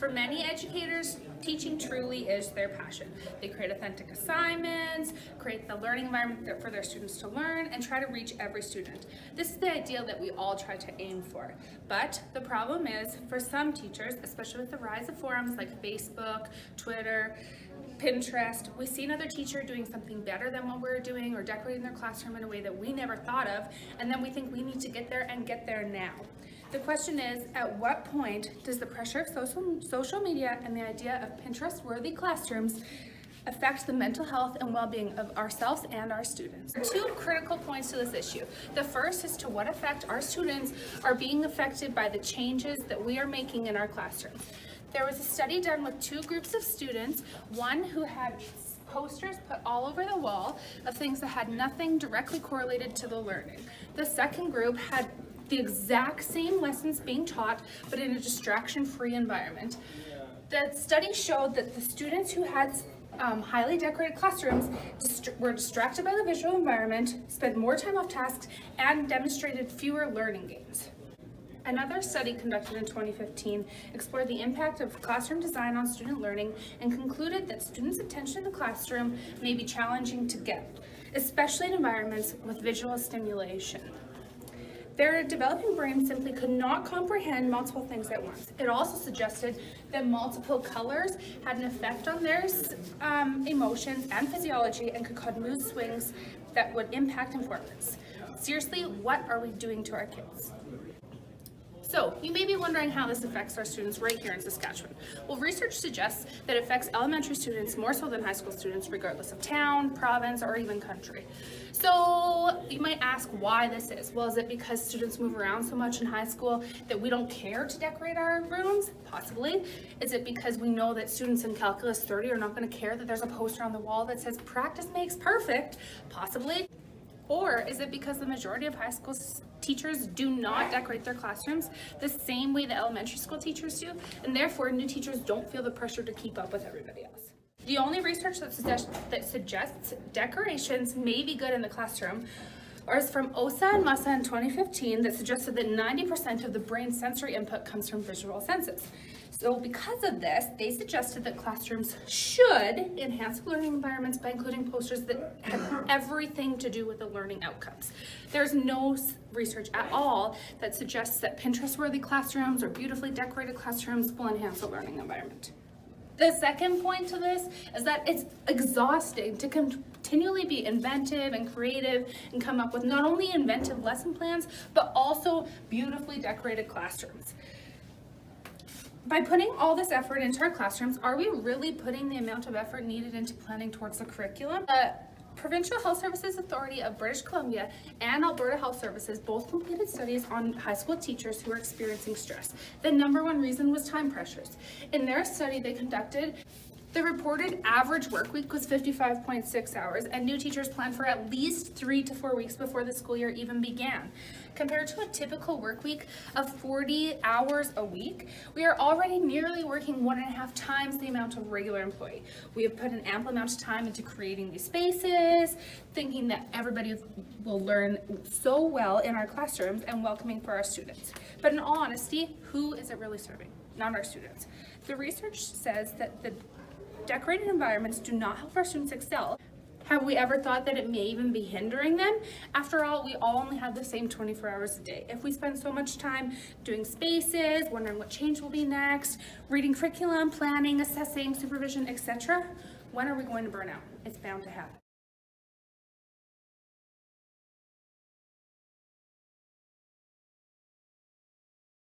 For many educators, teaching truly is their passion. They create authentic assignments, create the learning environment for their students to learn, and try to reach every student. This is the ideal that we all try to aim for. But the problem is, for some teachers, especially with the rise of forums like Facebook, Twitter, Pinterest, we see another teacher doing something better than what we're doing or decorating their classroom in a way that we never thought of, and then we think we need to get there and get there now. The question is, at what point does the pressure of social media and the idea of Pinterest-worthy classrooms affect the mental health and well-being of ourselves and our students? Two critical points to this issue. The first is to what effect our students are being affected by the changes that we are making in our classrooms. There was a study done with two groups of students, one who had posters put all over the wall of things that had nothing directly correlated to the learning. The second group had the exact same lessons being taught, but in a distraction-free environment. The study showed that the students who had highly decorated classrooms were distracted by the visual environment, spent more time off tasks, and demonstrated fewer learning gains. Another study conducted in 2015 explored the impact of classroom design on student learning and concluded that students' attention in the classroom may be challenging to get, especially in environments with visual stimulation. Their developing brain simply could not comprehend multiple things at once. It also suggested that multiple colors had an effect on their emotions and physiology and could cause mood swings that would impact performance. Seriously, what are we doing to our kids? So, you may be wondering how this affects our students right here in Saskatchewan. Well, research suggests that it affects elementary students more so than high school students, regardless of town, province, or even country. So, you might ask why this is. Well, is it because students move around so much in high school that we don't care to decorate our rooms? Possibly. Is it because we know that students in Calculus 30 are not going to care that there's a poster on the wall that says practice makes perfect? Possibly. Or is it because the majority of high school teachers do not decorate their classrooms the same way the elementary school teachers do, and therefore new teachers don't feel the pressure to keep up with everybody else? The only research that suggests decorations may be good in the classroom is from Osa and Massa in 2015 that suggested that 90% of the brain's sensory input comes from visual senses. So because of this, they suggested that classrooms should enhance learning environments by including posters that have everything to do with the learning outcomes. There's no research at all that suggests that Pinterest-worthy classrooms or beautifully decorated classrooms will enhance the learning environment. The second point to this is that it's exhausting to continually be inventive and creative and come up with not only inventive lesson plans, but also beautifully decorated classrooms. By putting all this effort into our classrooms, are we really putting the amount of effort needed into planning towards the curriculum? The Provincial Health Services Authority of British Columbia and Alberta Health Services both completed studies on high school teachers who are experiencing stress. The number one reason was time pressures. In their study they conducted, the reported average work week was 55.6 hours, and new teachers planned for at least 3 to 4 weeks before the school year even began. Compared to a typical work week of 40 hours a week, we are already nearly working 1.5 times the amount of regular employee. We have put an ample amount of time into creating these spaces, thinking that everybody will learn so well in our classrooms and welcoming for our students. But in all honesty, who is it really serving? Not our students. The research says that the decorated environments do not help our students excel. Have we ever thought that it may even be hindering them? After all, we all only have the same 24 hours a day. If we spend so much time doing spaces, wondering what change will be next, reading curriculum, planning, assessing, supervision, etc., when are we going to burn out? It's bound to happen.